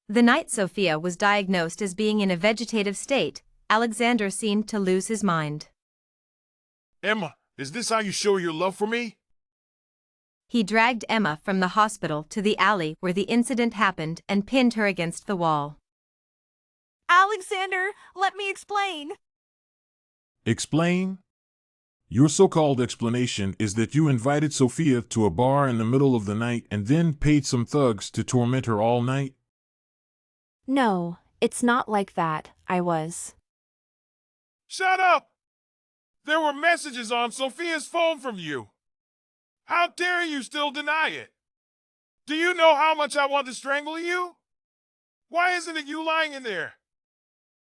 The night Sophia was diagnosed as being in a vegetative state, Alexander seemed to lose his mind. Emma, is this how you show your love for me? He dragged Emma from the hospital to the alley where the incident happened and pinned her against the wall. Alexander, let me explain. Explain? Your so-called explanation is that you invited Sophia to a bar in the middle of the night and then paid some thugs to torment her all night? No, it's not like that. Shut up! There were messages on Sophia's phone from you. How dare you still deny it? Do you know how much I want to strangle you? Why isn't it you lying in there?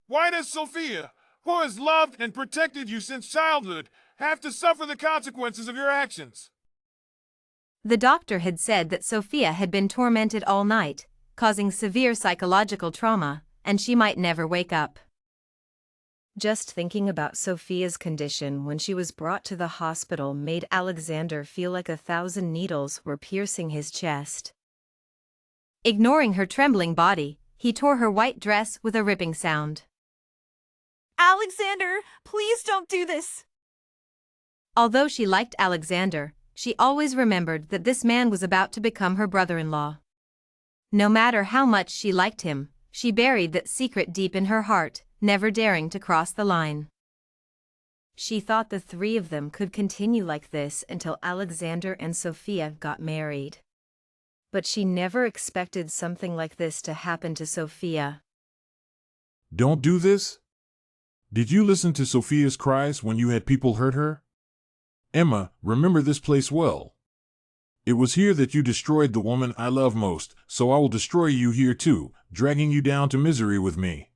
Why does Sophia, who has loved and protected you since childhood, have to suffer the consequences of your actions? The doctor had said that Sophia had been tormented all night, causing severe psychological trauma, and she might never wake up. Just thinking about Sophia's condition when she was brought to the hospital made Alexander feel like 1,000 needles were piercing his chest. Ignoring her trembling body, he tore her white dress with a ripping sound. Alexander, please don't do this. Although she liked Alexander, she always remembered that this man was about to become her brother-in-law. No matter how much she liked him, she buried that secret deep in her heart, never daring to cross the line. She thought the three of them could continue like this until Alexander and Sophia got married. But she never expected something like this to happen to Sophia. Don't do this? Did you listen to Sophia's cries when you had people hurt her? Emma, remember this place well. It was here that you destroyed the woman I love most, so I will destroy you here too, dragging you down to misery with me.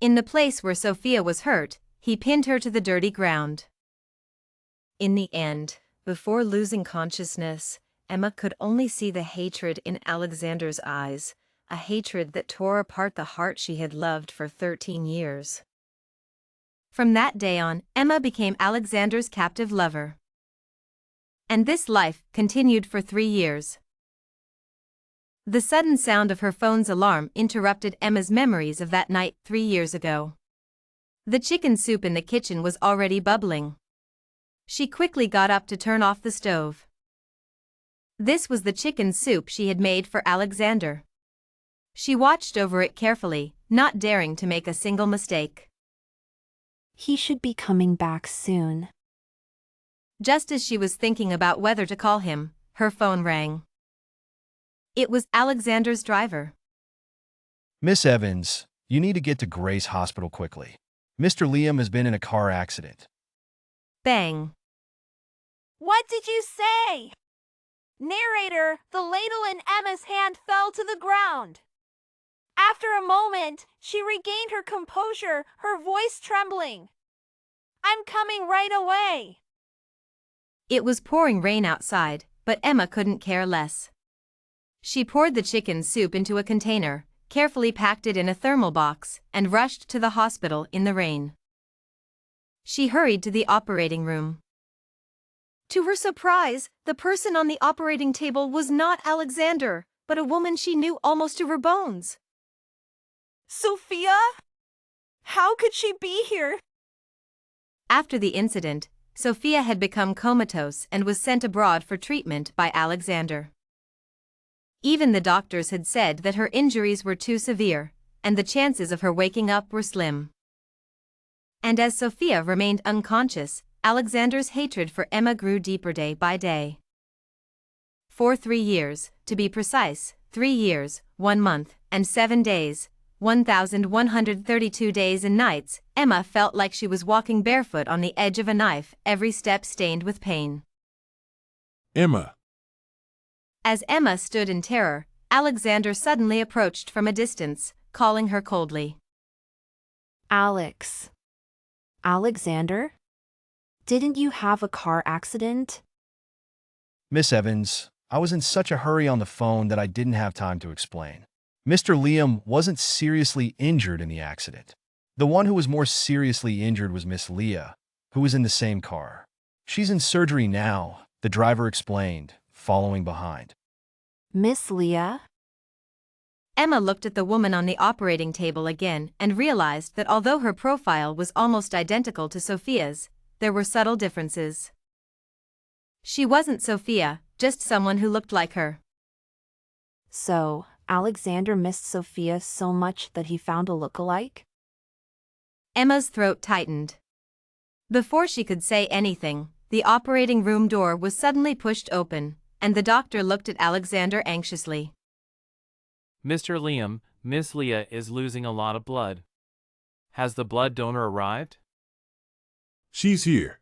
In the place where Sophia was hurt, he pinned her to the dirty ground. In the end, before losing consciousness, Emma could only see the hatred in Alexander's eyes, a hatred that tore apart the heart she had loved for 13 years. From that day on, Emma became Alexander's captive lover. And this life continued for 3 years. The sudden sound of her phone's alarm interrupted Emma's memories of that night 3 years ago. The chicken soup in the kitchen was already bubbling. She quickly got up to turn off the stove. This was the chicken soup she had made for Alexander. She watched over it carefully, not daring to make a single mistake. He should be coming back soon. Just as she was thinking about whether to call him, her phone rang. It was Alexander's driver. Miss Evans, you need to get to Grace Hospital quickly. Mr. Liam has been in a car accident. Bang. What did you say? Narrator, the ladle in Emma's hand fell to the ground. After a moment, she regained her composure, her voice trembling. I'm coming right away. It was pouring rain outside, but Emma couldn't care less. She poured the chicken soup into a container, carefully packed it in a thermal box, and rushed to the hospital in the rain. She hurried to the operating room. To her surprise, the person on the operating table was not Alexander, but a woman she knew almost to her bones. Sophia? How could she be here? After the incident, Sophia had become comatose and was sent abroad for treatment by Alexander. Even the doctors had said that her injuries were too severe, and the chances of her waking up were slim. And as Sophia remained unconscious, Alexander's hatred for Emma grew deeper day by day. For 3 years, to be precise, 3 years, 1 month, and 7 days, 1,132 days and nights, Emma felt like she was walking barefoot on the edge of a knife, every step stained with pain. Emma. As Emma stood in terror, Alexander suddenly approached from a distance, calling her coldly. Alex. Alexander? Didn't you have a car accident? Miss Evans, I was in such a hurry on the phone that I didn't have time to explain. Mr. Liam wasn't seriously injured in the accident. The one who was more seriously injured was Miss Leah, who was in the same car. She's in surgery now, the driver explained, following behind. Miss Leah? Emma looked at the woman on the operating table again and realized that although her profile was almost identical to Sophia's, there were subtle differences. She wasn't Sophia, just someone who looked like her. So, Alexander missed Sophia so much that he found a look-alike? Emma's throat tightened. Before she could say anything, the operating room door was suddenly pushed open, and the doctor looked at Alexander anxiously. Mr. Liam, Miss Leah is losing a lot of blood. Has the blood donor arrived? She's here.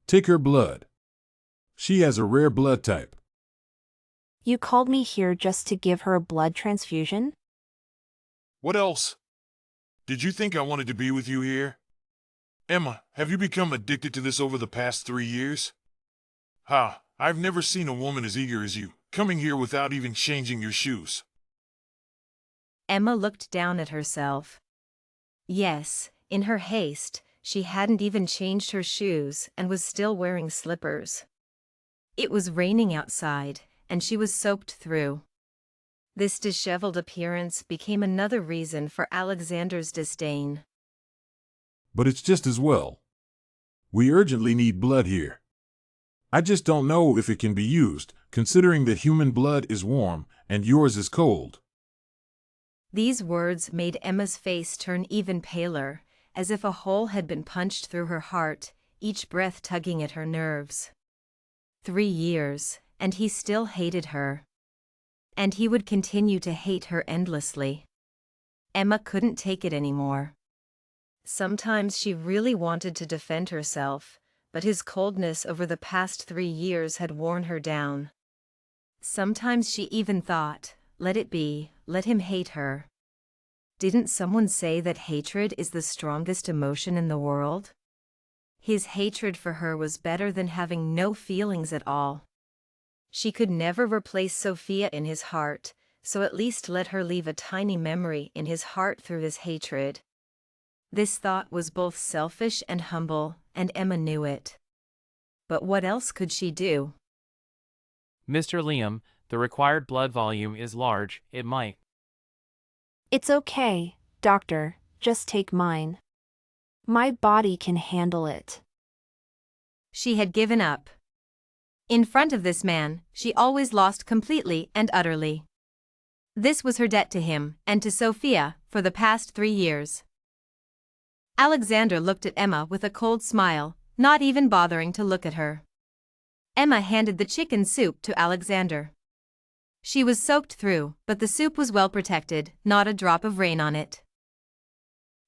Take her blood. She has a rare blood type. You called me here just to give her a blood transfusion? What else? Did you think I wanted to be with you here? Emma, have you become addicted to this over the past 3 years? Ha, I've never seen a woman as eager as you, coming here without even changing your shoes. Emma looked down at herself. Yes, in her haste, she hadn't even changed her shoes and was still wearing slippers. It was raining outside, and she was soaked through. This disheveled appearance became another reason for Alexander's disdain. But it's just as well. We urgently need blood here. I just don't know if it can be used, considering that human blood is warm and yours is cold. These words made Emma's face turn even paler, as if a hole had been punched through her heart, each breath tugging at her nerves. 3 years, and he still hated her. And he would continue to hate her endlessly. Emma couldn't take it anymore. Sometimes she really wanted to defend herself, but his coldness over the past 3 years had worn her down. Sometimes she even thought, let it be, let him hate her. Didn't someone say that hatred is the strongest emotion in the world? His hatred for her was better than having no feelings at all. She could never replace Sophia in his heart, so at least let her leave a tiny memory in his heart through his hatred. This thought was both selfish and humble, and Emma knew it. But what else could she do? Mr. Liam, the required blood volume is large, it might. It's okay, doctor, just take mine. My body can handle it. She had given up. In front of this man, she always lost completely and utterly. This was her debt to him, and to Sophia, for the past 3 years. Alexander looked at Emma with a cold smile, not even bothering to look at her. Emma handed the chicken soup to Alexander. She was soaked through, but the soup was well protected, not a drop of rain on it.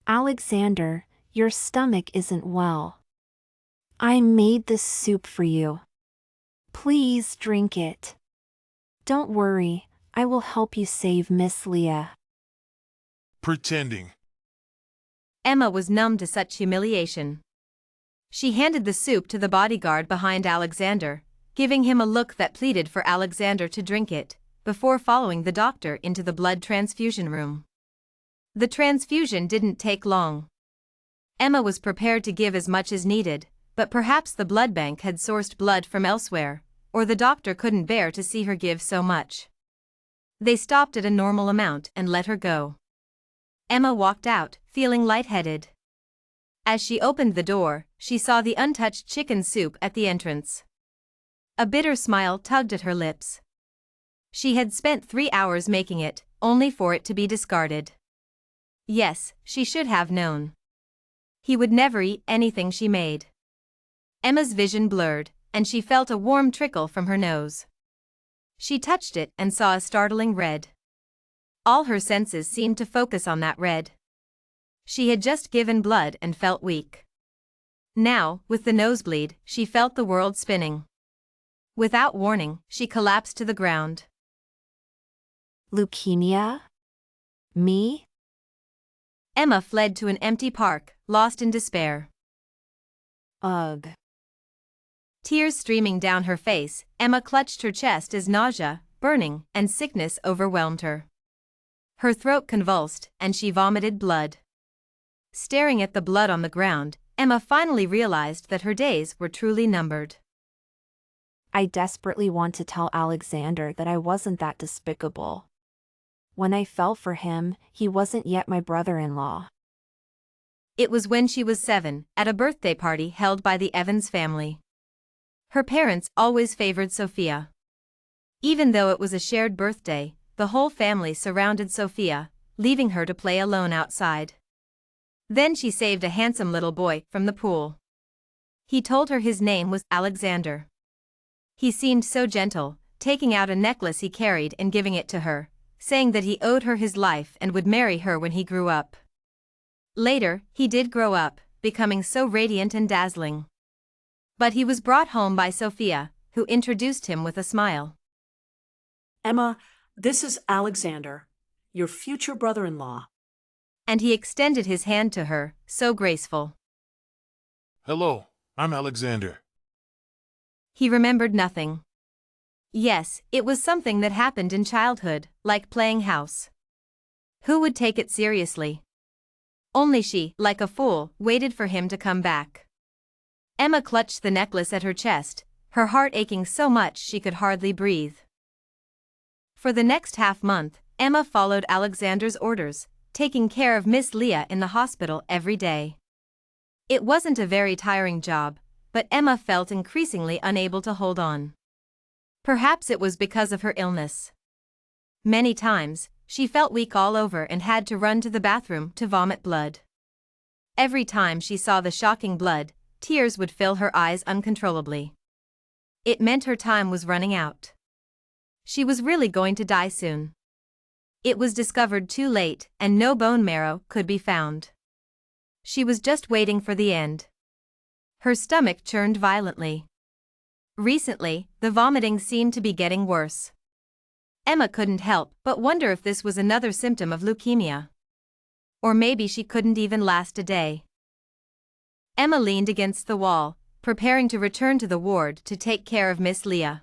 Alexander, your stomach isn't well. I made this soup for you. Please drink it. Don't worry, I will help you save Miss Leah. Pretending. Emma was numb to such humiliation. She handed the soup to the bodyguard behind Alexander, giving him a look that pleaded for Alexander to drink it, before following the doctor into the blood transfusion room. The transfusion didn't take long. Emma was prepared to give as much as needed, but perhaps the blood bank had sourced blood from elsewhere, or the doctor couldn't bear to see her give so much. They stopped at a normal amount and let her go. Emma walked out, feeling lightheaded. As she opened the door, she saw the untouched chicken soup at the entrance. A bitter smile tugged at her lips. She had spent 3 hours making it, only for it to be discarded. Yes, she should have known. He would never eat anything she made. Emma's vision blurred, and she felt a warm trickle from her nose. She touched it and saw a startling red. All her senses seemed to focus on that red. She had just given blood and felt weak. Now, with the nosebleed, she felt the world spinning. Without warning, she collapsed to the ground. Leukemia? Me? Emma fled to an empty park, lost in despair. Ugh. Tears streaming down her face, Emma clutched her chest as nausea, burning, and sickness overwhelmed her. Her throat convulsed, and she vomited blood. Staring at the blood on the ground, Emma finally realized that her days were truly numbered. I desperately want to tell Alexander that I wasn't that despicable. when I fell for him, he wasn't yet my brother-in-law. It was when she was 7, at a birthday party held by the Evans family. Her parents always favored Sophia. Even though it was a shared birthday, the whole family surrounded Sophia, leaving her to play alone outside. Then she saved a handsome little boy from the pool. He told her his name was Alexander. He seemed so gentle, taking out a necklace he carried and giving it to her, saying that he owed her his life and would marry her when he grew up. Later, he did grow up, becoming so radiant and dazzling. But he was brought home by Sophia, who introduced him with a smile. Emma, this is Alexander, your future brother-in-law. And he extended his hand to her, so graceful. Hello, I'm Alexander. He remembered nothing. Yes, it was something that happened in childhood, like playing house. Who would take it seriously? Only she, like a fool, waited for him to come back. Emma clutched the necklace at her chest, her heart aching so much she could hardly breathe. For the next half-month, Emma followed Alexander's orders, taking care of Miss Leah in the hospital every day. It wasn't a very tiring job, but Emma felt increasingly unable to hold on. Perhaps it was because of her illness. Many times, she felt weak all over and had to run to the bathroom to vomit blood. Every time she saw the shocking blood, tears would fill her eyes uncontrollably. It meant her time was running out. She was really going to die soon. It was discovered too late, and no bone marrow could be found. She was just waiting for the end. Her stomach churned violently. Recently, the vomiting seemed to be getting worse. Emma couldn't help but wonder if this was another symptom of leukemia. Or maybe she couldn't even last a day. Emma leaned against the wall, preparing to return to the ward to take care of Miss Leah.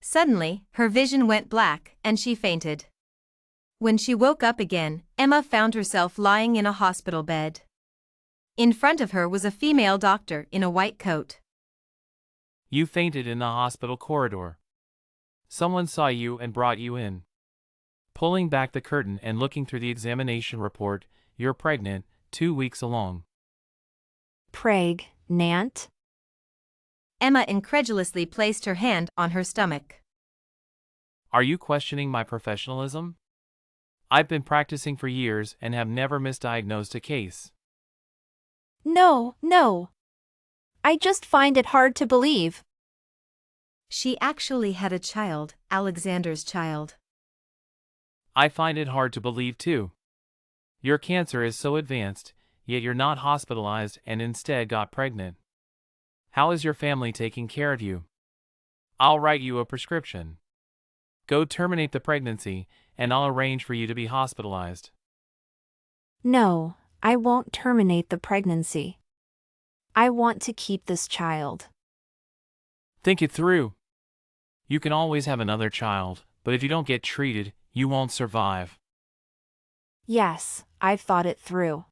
Suddenly, her vision went black and she fainted. When she woke up again, Emma found herself lying in a hospital bed. In front of her was a female doctor in a white coat. You fainted in the hospital corridor. Someone saw you and brought you in. Pulling back the curtain and looking through the examination report, you're pregnant, 2 weeks along. Nant? Emma incredulously placed her hand on her stomach. Are you questioning my professionalism? I've been practicing for years and have never misdiagnosed a case. No. I just find it hard to believe. She actually had a child, Alexander's child. I find it hard to believe too. Your cancer is so advanced, yet you're not hospitalized and instead got pregnant. How is your family taking care of you? I'll write you a prescription. Go terminate the pregnancy, and I'll arrange for you to be hospitalized. No, I won't terminate the pregnancy. I want to keep this child. Think it through. You can always have another child, but if you don't get treated, you won't survive. Yes, I've thought it through.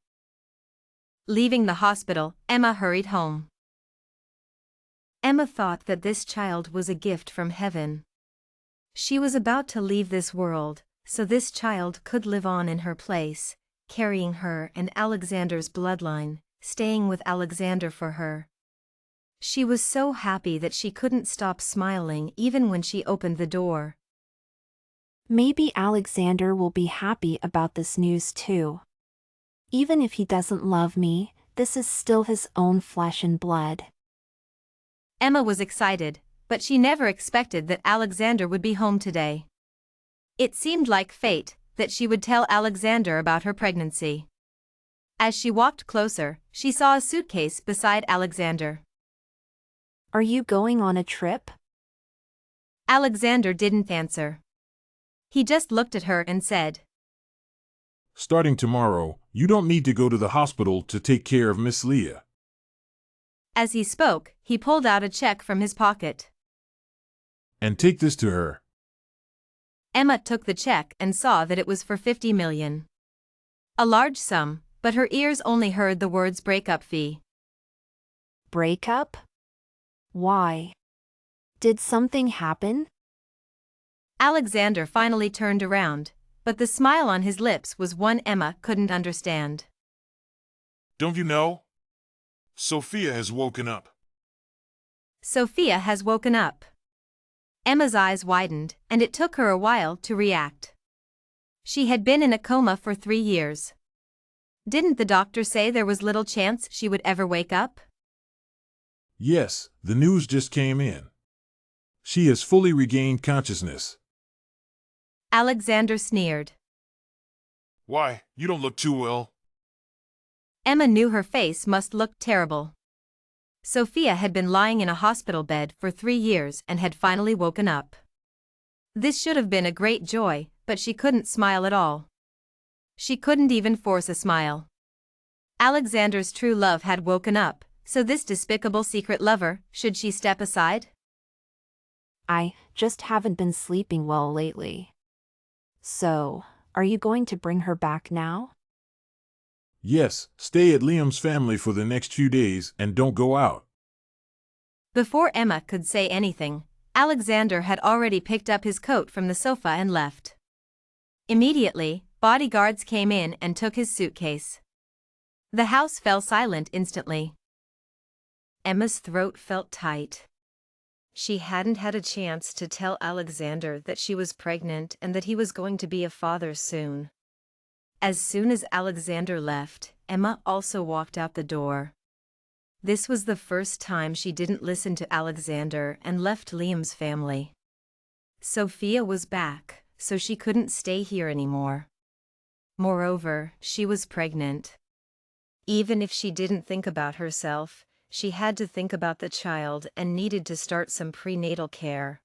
Leaving the hospital, Emma hurried home. Emma thought that this child was a gift from heaven. She was about to leave this world, so this child could live on in her place, carrying her and Alexander's bloodline, staying with Alexander for her. She was so happy that she couldn't stop smiling even when she opened the door. Maybe Alexander will be happy about this news too. Even if he doesn't love me, this is still his own flesh and blood. Emma was excited, but she never expected that Alexander would be home today. It seemed like fate that she would tell Alexander about her pregnancy. As she walked closer, she saw a suitcase beside Alexander. Are you going on a trip? Alexander didn't answer. He just looked at her and said, Starting tomorrow, you don't need to go to the hospital to take care of Miss Leah. As he spoke, he pulled out a check from his pocket. And take this to her. Emma took the check and saw that it was for 50 million. A large sum, but her ears only heard the words breakup fee. Breakup? Why? Did something happen? Alexander finally turned around, but the smile on his lips was one Emma couldn't understand. Don't you know? Sophia has woken up. Sophia has woken up. Emma's eyes widened, and it took her a while to react. She had been in a coma for 3 years. Didn't the doctor say there was little chance she would ever wake up? Yes, the news just came in. She has fully regained consciousness. Alexander sneered. Why, you don't look too well. Emma knew her face must look terrible. Sophia had been lying in a hospital bed for 3 years and had finally woken up. This should have been a great joy, but she couldn't smile at all. She couldn't even force a smile. Alexander's true love had woken up, so this despicable secret lover, should she step aside? I just haven't been sleeping well lately. So, are you going to bring her back now? Yes, stay at Liam's family for the next few days and don't go out. Before Emma could say anything, Alexander had already picked up his coat from the sofa and left. Immediately, bodyguards came in and took his suitcase. The house fell silent instantly. Emma's throat felt tight. She hadn't had a chance to tell Alexander that she was pregnant and that he was going to be a father soon. As soon as Alexander left, Emma also walked out the door. This was the first time she didn't listen to Alexander and left Liam's family. Sophia was back, so she couldn't stay here anymore. Moreover, she was pregnant. Even if she didn't think about herself, she had to think about the child and needed to start some prenatal care.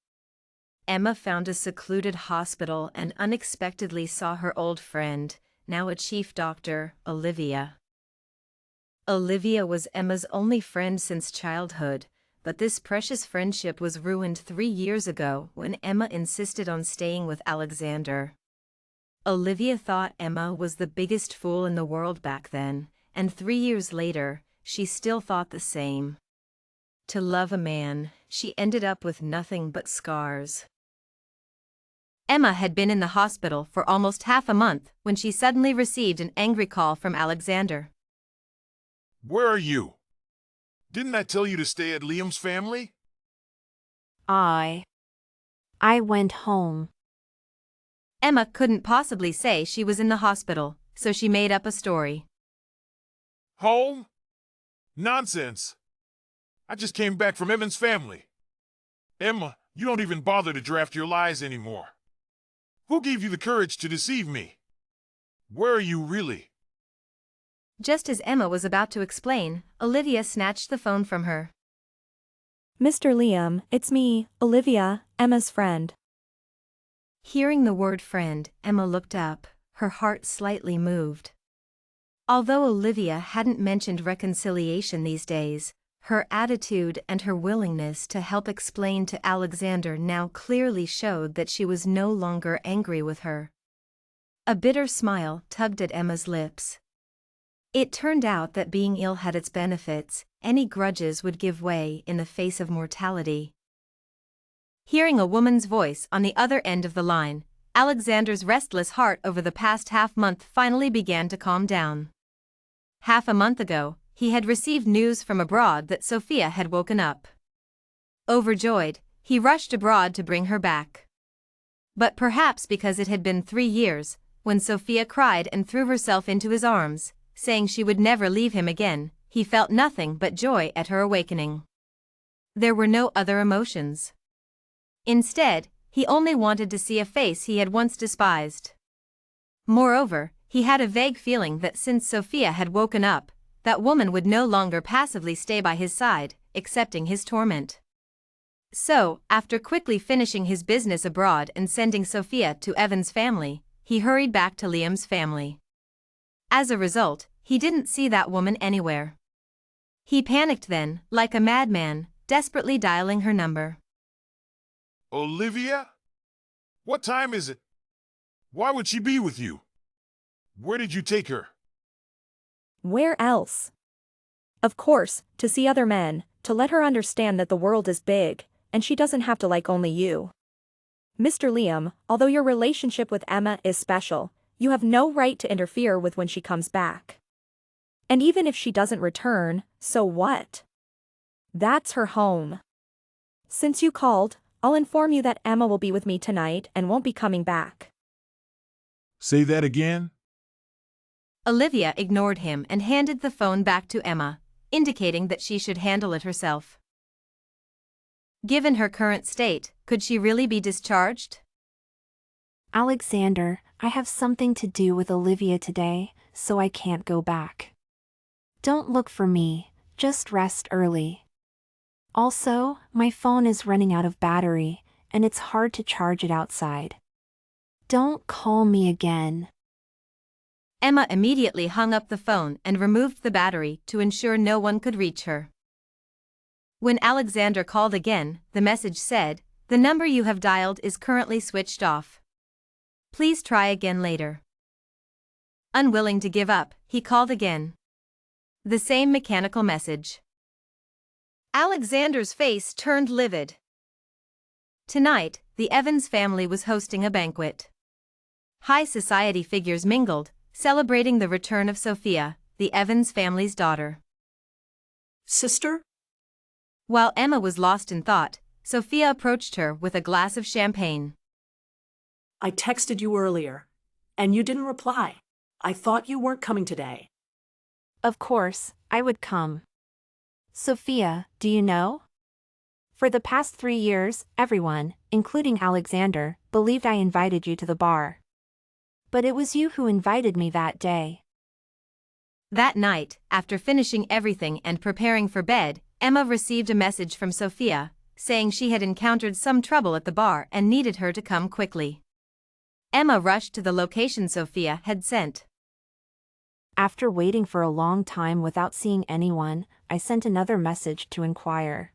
Emma found a secluded hospital and unexpectedly saw her old friend, now a chief doctor, Olivia. Olivia was Emma's only friend since childhood, but this precious friendship was ruined 3 years ago when Emma insisted on staying with Alexander. Olivia thought Emma was the biggest fool in the world back then, and 3 years later, she still thought the same. To love a man, she ended up with nothing but scars. Emma had been in the hospital for almost half a month when she suddenly received an angry call from Alexander. Where are you? Didn't I tell you to stay at Liam's family? I went home. Emma couldn't possibly say she was in the hospital, so she made up a story. Home? Nonsense. I just came back from Evan's family. Emma, you don't even bother to draft your lies anymore. Who gave you the courage to deceive me? Where are you really? Just as Emma was about to explain, Olivia snatched the phone from her. Mr. Liam, it's me, Olivia, Emma's friend. Hearing the word friend, Emma looked up, her heart slightly moved. Although Olivia hadn't mentioned reconciliation these days, her attitude and her willingness to help explain to Alexander now clearly showed that she was no longer angry with her. A bitter smile tugged at Emma's lips. It turned out that being ill had its benefits, any grudges would give way in the face of mortality. Hearing a woman's voice on the other end of the line, Alexander's restless heart over the past half-month finally began to calm down. Half a month ago, he had received news from abroad that Sophia had woken up. Overjoyed, he rushed abroad to bring her back. But perhaps because it had been 3 years, when Sophia cried and threw herself into his arms, saying she would never leave him again, he felt nothing but joy at her awakening. There were no other emotions. Instead, he only wanted to see a face he had once despised. Moreover, he had a vague feeling that since Sophia had woken up, that woman would no longer passively stay by his side, accepting his torment. So, after quickly finishing his business abroad and sending Sophia to Evan's family, he hurried back to Liam's family. As a result, he didn't see that woman anywhere. He panicked then, like a madman, desperately dialing her number. Olivia? What time is it? Why would she be with you? Where did you take her? Where else? Of course, to see other men, to let her understand that the world is big, and she doesn't have to like only you. Mr. Liam, although your relationship with Emma is special, you have no right to interfere with when she comes back. And even if she doesn't return, so what? That's her home. Since you called, I'll inform you that Emma will be with me tonight and won't be coming back. Say that again? Olivia ignored him and handed the phone back to Emma, indicating that she should handle it herself. Given her current state, could she really be discharged? Alexander, I have something to do with Olivia today, so I can't go back. Don't look for me, just rest early. Also, my phone is running out of battery, and it's hard to charge it outside. Don't call me again. Emma immediately hung up the phone and removed the battery to ensure no one could reach her. When Alexander called again, the message said, "The number you have dialed is currently switched off. Please try again later." Unwilling to give up, he called again. The same mechanical message. Alexander's face turned livid. Tonight, the Evans family was hosting a banquet. High society figures mingled, celebrating the return of Sophia, the Evans family's daughter. Sister? While Emma was lost in thought, Sophia approached her with a glass of champagne. I texted you earlier, and you didn't reply. I thought you weren't coming today. Of course, I would come. Sophia, do you know? For the past 3 years, everyone, including Alexander, believed I invited you to the bar. But it was you who invited me that day. That night, after finishing everything and preparing for bed, Emma received a message from Sophia, saying she had encountered some trouble at the bar and needed her to come quickly. Emma rushed to the location Sophia had sent. After waiting for a long time without seeing anyone, I sent another message to inquire.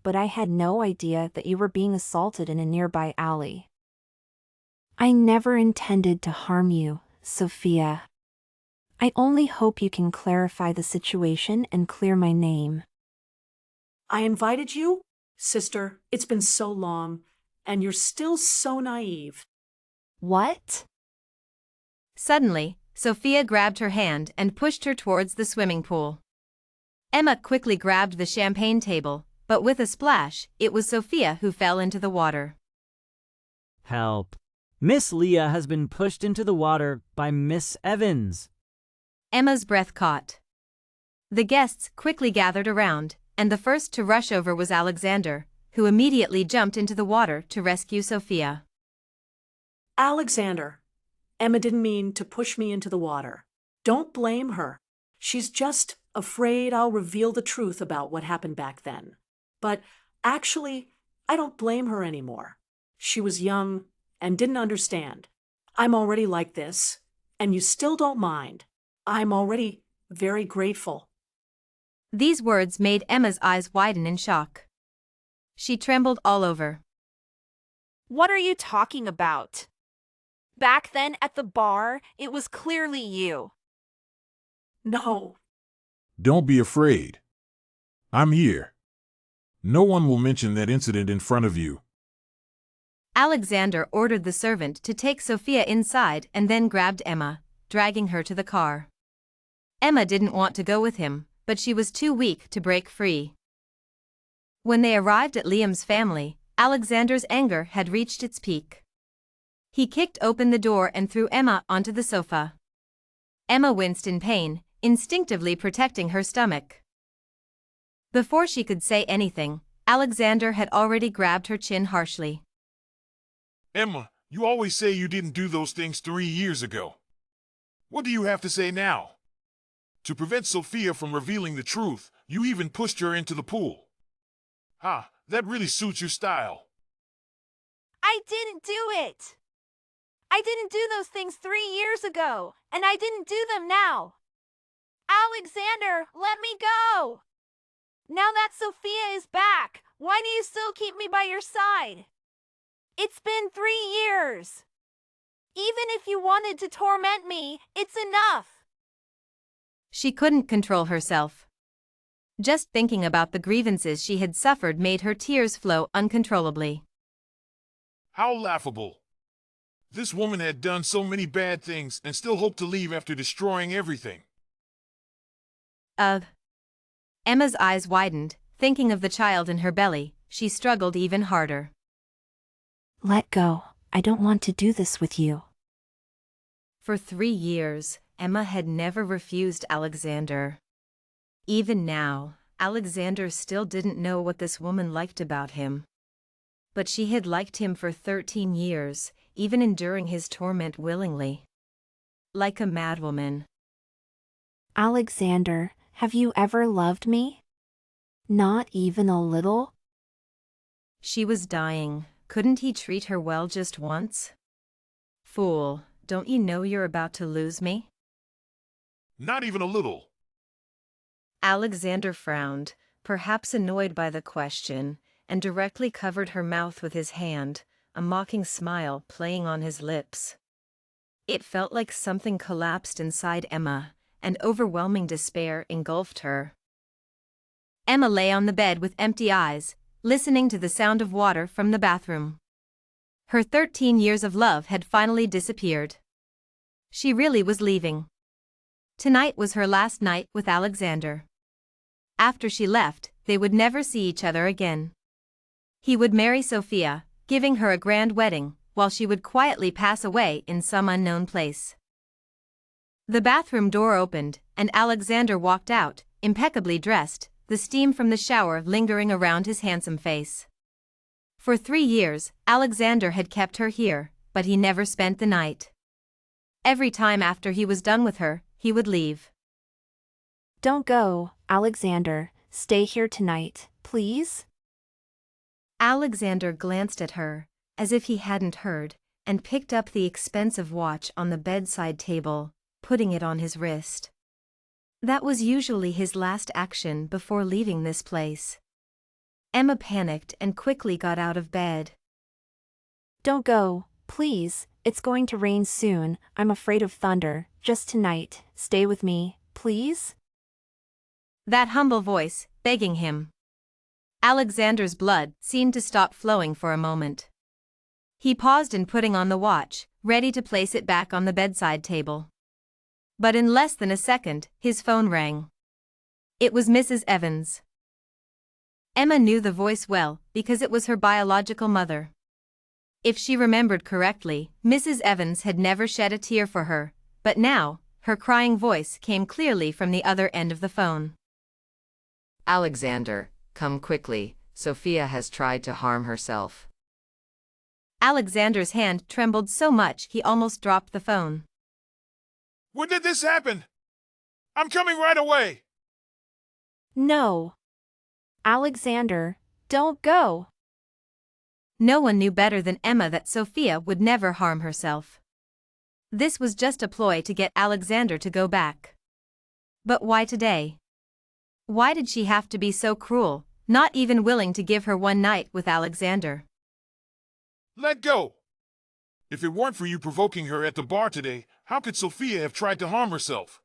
But I had no idea that you were being assaulted in a nearby alley. I never intended to harm you, Sophia. I only hope you can clarify the situation and clear my name. I invited you? Sister, it's been so long, and you're still so naive. What? Suddenly, Sophia grabbed her hand and pushed her towards the swimming pool. Emma quickly grabbed the champagne table, but with a splash, it was Sophia who fell into the water. Help. Miss Leah has been pushed into the water by Miss Evans. Emma's breath caught. The guests quickly gathered around, and the first to rush over was Alexander, who immediately jumped into the water to rescue Sophia. Alexander, Emma didn't mean to push me into the water. Don't blame her. She's just afraid I'll reveal the truth about what happened back then. But actually, I don't blame her anymore. She was young and didn't understand. I'm already like this, and you still don't mind. I'm already very grateful. These words made Emma's eyes widen in shock. She trembled all over. What are you talking about? Back then at the bar, it was clearly you. No. Don't be afraid. I'm here. No one will mention that incident in front of you. Alexander ordered the servant to take Sophia inside and then grabbed Emma, dragging her to the car. Emma didn't want to go with him, but she was too weak to break free. When they arrived at Liam's family, Alexander's anger had reached its peak. He kicked open the door and threw Emma onto the sofa. Emma winced in pain, instinctively protecting her stomach. Before she could say anything, Alexander had already grabbed her chin harshly. Emma, you always say you didn't do those things 3 years ago. What do you have to say now? To prevent Sophia from revealing the truth, you even pushed her into the pool. That really suits your style. I didn't do it. I didn't do those things 3 years ago, and I didn't do them now. Alexander, let me go. Now that Sophia is back, why do you still keep me by your side? It's been 3 years. Even if you wanted to torment me, it's enough. She couldn't control herself. Just thinking about the grievances she had suffered made her tears flow uncontrollably. How laughable. This woman had done so many bad things and still hoped to leave after destroying everything. Emma's eyes widened, thinking of the child in her belly. She struggled even harder. Let go. I don't want to do this with you. For 3 years, Emma had never refused Alexander. Even now, Alexander still didn't know what this woman liked about him. But she had liked him for 13 years, even enduring his torment willingly. Like a madwoman. Alexander, have you ever loved me? Not even a little? She was dying. Couldn't he treat her well just once? Fool, don't you know you're about to lose me? Not even a little. Alexander frowned, perhaps annoyed by the question, and directly covered her mouth with his hand, a mocking smile playing on his lips. It felt like something collapsed inside Emma, and overwhelming despair engulfed her. Emma lay on the bed with empty eyes, listening to the sound of water from the bathroom. Her 13 years of love had finally disappeared. She really was leaving. Tonight was her last night with Alexander. After she left, they would never see each other again. He would marry Sophia, giving her a grand wedding, while she would quietly pass away in some unknown place. The bathroom door opened, and Alexander walked out, impeccably dressed, the steam from the shower lingering around his handsome face. For 3 years, Alexander had kept her here, but he never spent the night. Every time after he was done with her, he would leave. Don't go, Alexander. Stay here tonight, please. Alexander glanced at her, as if he hadn't heard, and picked up the expensive watch on the bedside table, putting it on his wrist. That was usually his last action before leaving this place. Emma panicked and quickly got out of bed. Don't go, please. It's going to rain soon. I'm afraid of thunder. Just tonight. Stay with me, please. That humble voice, begging him. Alexander's blood seemed to stop flowing for a moment. He paused in putting on the watch, ready to place it back on the bedside table. But in less than a second, his phone rang. It was Mrs. Evans. Emma knew the voice well, because it was her biological mother. If she remembered correctly, Mrs. Evans had never shed a tear for her, but now, her crying voice came clearly from the other end of the phone. Alexander, come quickly, Sophia has tried to harm herself. Alexander's hand trembled so much he almost dropped the phone. When did this happen? I'm coming right away. No. Alexander, don't go. No one knew better than Emma that Sophia would never harm herself. This was just a ploy to get Alexander to go back. But why today? Why did she have to be so cruel, not even willing to give her one night with Alexander? Let go. If it weren't for you provoking her at the bar today, how could Sophia have tried to harm herself?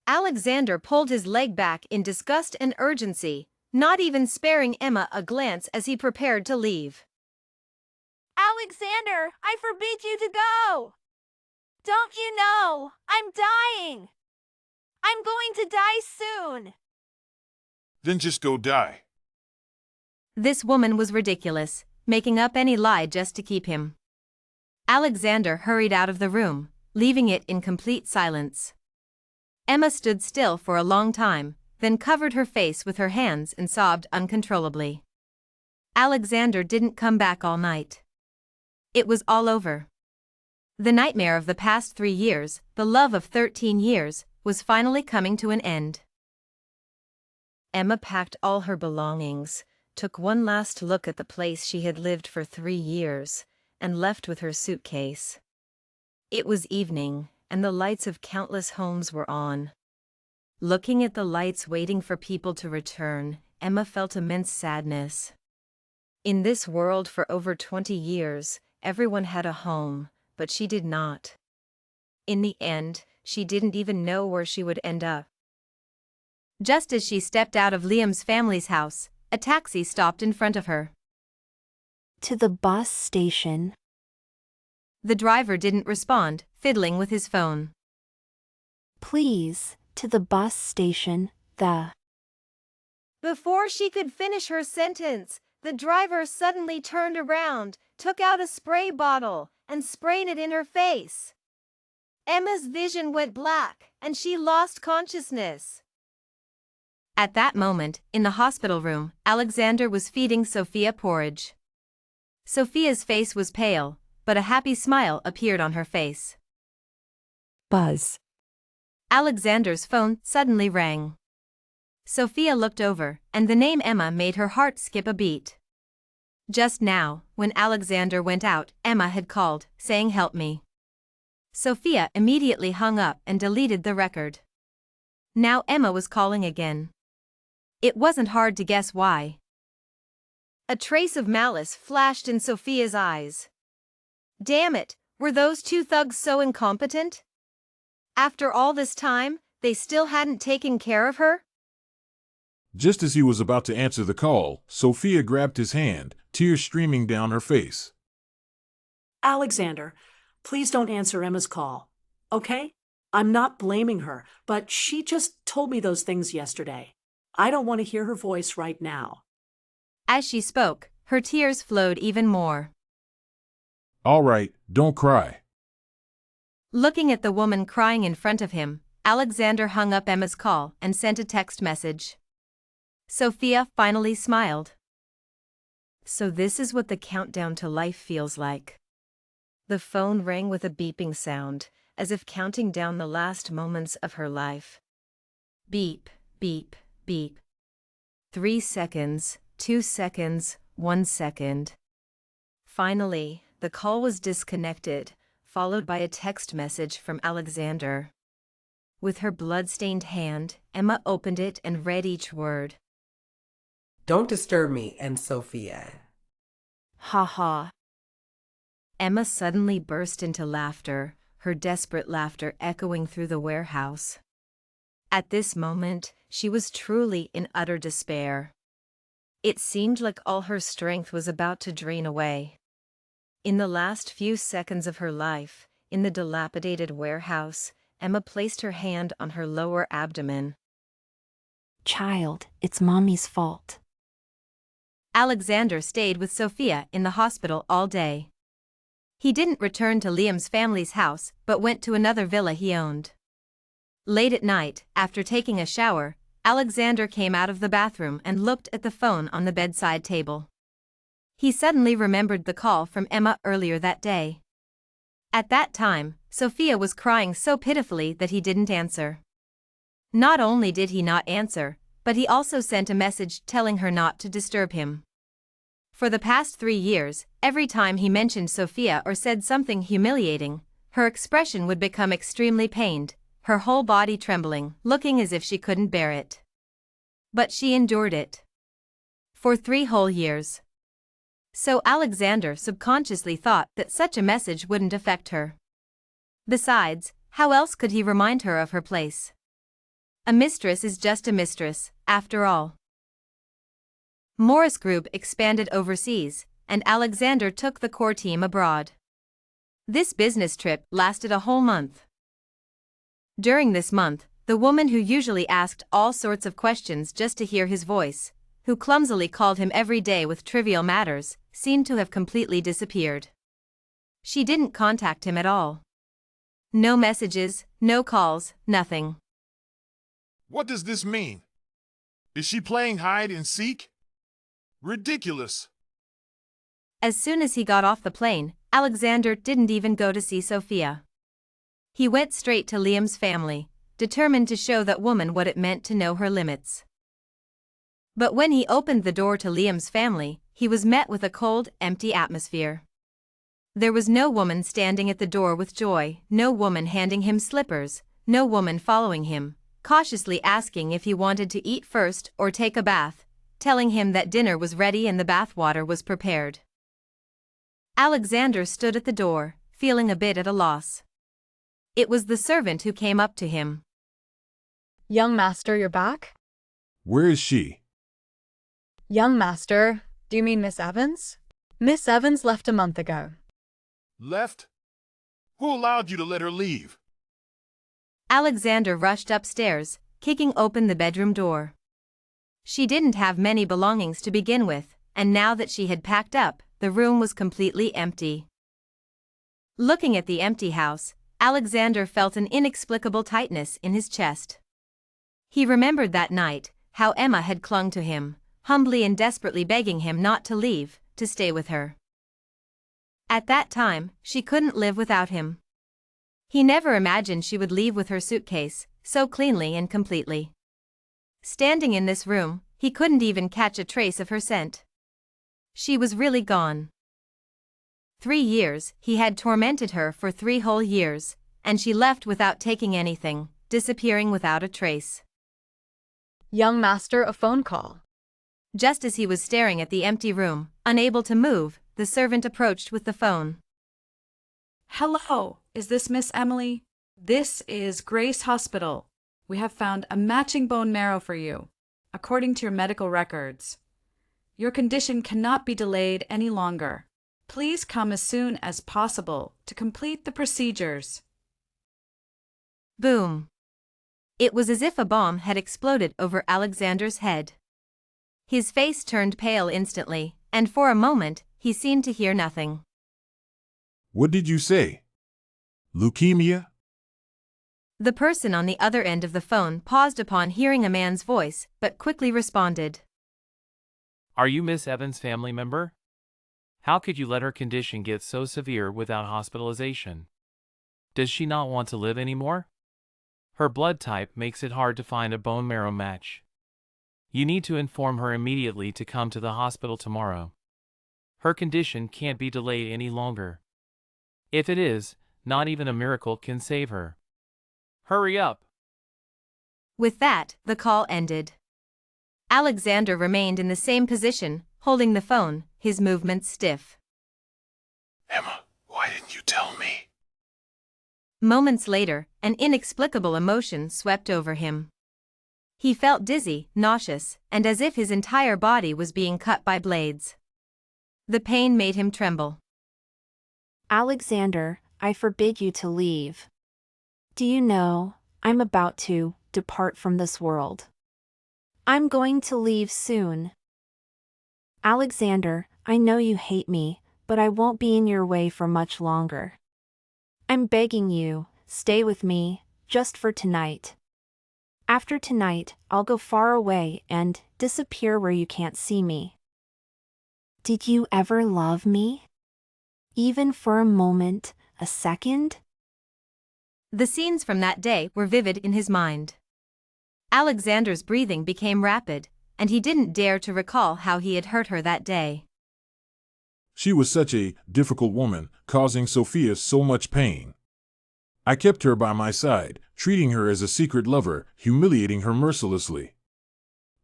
Alexander pulled his leg back in disgust and urgency, not even sparing Emma a glance as he prepared to leave. Alexander, I forbid you to go. Don't you know, I'm dying. I'm going to die soon. Then just go die. This woman was ridiculous, making up any lie just to keep him. Alexander hurried out of the room, leaving it in complete silence. Emma stood still for a long time, then covered her face with her hands and sobbed uncontrollably. Alexander didn't come back all night. It was all over. The nightmare of the past 3 years, the love of 13 years, was finally coming to an end. Emma packed all her belongings, took one last look at the place she had lived for 3 years, and left with her suitcase. It was evening, and the lights of countless homes were on. Looking at the lights waiting for people to return, Emma felt immense sadness. In this world for over 20 years, everyone had a home, but she did not. In the end, she didn't even know where she would end up. Just as she stepped out of Liam's family's house, a taxi stopped in front of her. to the bus station. The driver didn't respond, fiddling with his phone. Please, to the bus station, Before she could finish her sentence, the driver suddenly turned around, took out a spray bottle, and sprayed it in her face. Emma's vision went black, and she lost consciousness. At that moment, in the hospital room, Alexander was feeding Sophia porridge. Sophia's face was pale, but a happy smile appeared on her face. Buzz. Alexander's phone suddenly rang. Sophia looked over, and the name Emma made her heart skip a beat. Just now, when Alexander went out, Emma had called, saying help me. Sophia immediately hung up and deleted the record. Now Emma was calling again. It wasn't hard to guess why. A trace of malice flashed in Sophia's eyes. Damn it, were those two thugs so incompetent? After all this time, they still hadn't taken care of her? Just as he was about to answer the call, Sophia grabbed his hand, tears streaming down her face. Alexander, please don't answer Emma's call, okay? I'm not blaming her, but she just told me those things yesterday. I don't want to hear her voice right now. As she spoke, her tears flowed even more. All right, don't cry. Looking at the woman crying in front of him, Alexander hung up Emma's call and sent a text message. Sophia finally smiled. So this is what the countdown to life feels like. The phone rang with a beeping sound, as if counting down the last moments of her life. Beep, beep, beep. 3 seconds, 2 seconds, 1 second. Finally, the call was disconnected, followed by a text message from Alexander. With her blood-stained hand, Emma opened it and read each word. Don't disturb me and Sophia. Ha ha. Emma suddenly burst into laughter, her desperate laughter echoing through the warehouse. At this moment, she was truly in utter despair. It seemed like all her strength was about to drain away. In the last few seconds of her life, in the dilapidated warehouse, Emma placed her hand on her lower abdomen. Child, it's Mommy's fault. Alexander stayed with Sophia in the hospital all day. He didn't return to Liam's family's house, but went to another villa he owned. Late at night, after taking a shower, Alexander came out of the bathroom and looked at the phone on the bedside table. He suddenly remembered the call from Emma earlier that day. At that time, Sophia was crying so pitifully that he didn't answer. Not only did he not answer, but he also sent a message telling her not to disturb him. For the past 3 years, every time he mentioned Sophia or said something humiliating, her expression would become extremely pained, her whole body trembling, looking as if she couldn't bear it. But she endured it. For 3 whole years. So Alexander subconsciously thought that such a message wouldn't affect her. Besides, how else could he remind her of her place? A mistress is just a mistress, after all. Morris Group expanded overseas, and Alexander took the core team abroad. This business trip lasted a whole month. During this month, the woman who usually asked all sorts of questions just to hear his voice, who clumsily called him every day with trivial matters, seemed to have completely disappeared. She didn't contact him at all. No messages, no calls, nothing. What does this mean? Is she playing hide and seek? Ridiculous. As soon as he got off the plane, Alexander didn't even go to see Sophia. He went straight to Liam's family, determined to show that woman what it meant to know her limits. But when he opened the door to Liam's family, he was met with a cold, empty atmosphere. There was no woman standing at the door with joy, no woman handing him slippers, no woman following him, cautiously asking if he wanted to eat first or take a bath, telling him that dinner was ready and the bath water was prepared. Alexander stood at the door, feeling a bit at a loss. It was the servant who came up to him. Young master, you're back? Where is she? Young master, do you mean Miss Evans? Miss Evans left a month ago. Left? Who allowed you to let her leave? Alexander rushed upstairs, kicking open the bedroom door. She didn't have many belongings to begin with, and now that she had packed up, the room was completely empty. Looking at the empty house, Alexander felt an inexplicable tightness in his chest. He remembered that night, how Emma had clung to him, humbly and desperately begging him not to leave, to stay with her. At that time, she couldn't live without him. He never imagined she would leave with her suitcase, so cleanly and completely. Standing in this room, he couldn't even catch a trace of her scent. She was really gone. 3 years, he had tormented her for 3 whole years, and she left without taking anything, disappearing without a trace. Young master, a phone call. Just as he was staring at the empty room, unable to move, the servant approached with the phone. Hello, is this Miss Emily? This is Grace Hospital. We have found a matching bone marrow for you, according to your medical records. Your condition cannot be delayed any longer. Please come as soon as possible to complete the procedures. Boom. It was as if a bomb had exploded over Alexander's head. His face turned pale instantly, and for a moment, he seemed to hear nothing. What did you say? Leukemia? The person on the other end of the phone paused upon hearing a man's voice, but quickly responded. Are you Miss Evans' family member? How could you let her condition get so severe without hospitalization? Does she not want to live anymore? Her blood type makes it hard to find a bone marrow match. You need to inform her immediately to come to the hospital tomorrow. Her condition can't be delayed any longer. If it is, not even a miracle can save her. Hurry up! With that, the call ended. Alexander remained in the same position, holding the phone, his movements stiff. Emma, why didn't you tell me? Moments later, an inexplicable emotion swept over him. He felt dizzy, nauseous, and as if his entire body was being cut by blades. The pain made him tremble. Alexander, I forbid you to leave. Do you know, I'm about to depart from this world. I'm going to leave soon. Alexander, I know you hate me, but I won't be in your way for much longer. I'm begging you, stay with me, just for tonight. After tonight, I'll go far away and disappear where you can't see me. Did you ever love me? Even for a moment, a second? The scenes from that day were vivid in his mind. Alexander's breathing became rapid, and he didn't dare to recall how he had hurt her that day. She was such a difficult woman, causing Sophia so much pain. I kept her by my side, treating her as a secret lover, humiliating her mercilessly.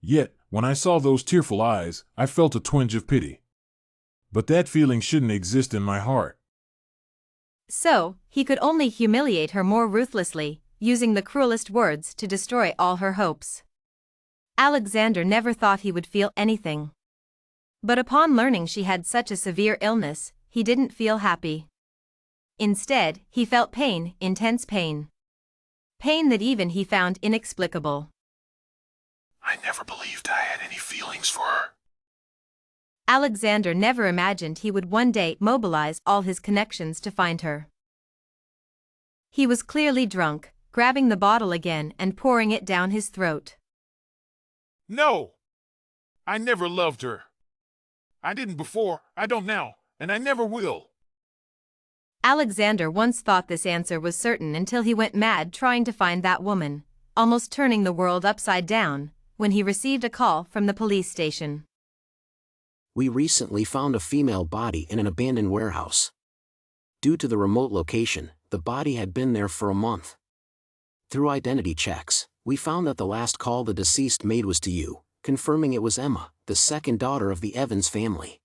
Yet, when I saw those tearful eyes, I felt a twinge of pity. But that feeling shouldn't exist in my heart. So, he could only humiliate her more ruthlessly, using the cruelest words to destroy all her hopes. Alexander never thought he would feel anything. But upon learning she had such a severe illness, he didn't feel happy. Instead, he felt pain, intense pain. Pain that even he found inexplicable. I never believed I had any feelings for her. Alexander never imagined he would one day mobilize all his connections to find her. He was clearly drunk, grabbing the bottle again and pouring it down his throat. No! I never loved her. I didn't before, I don't now, and I never will. Alexander once thought this answer was certain until he went mad trying to find that woman, almost turning the world upside down, when he received a call from the police station. We recently found a female body in an abandoned warehouse. Due to the remote location, the body had been there for a month. Through identity checks, we found that the last call the deceased made was to you, confirming it was Emma, the second daughter of the Evans family.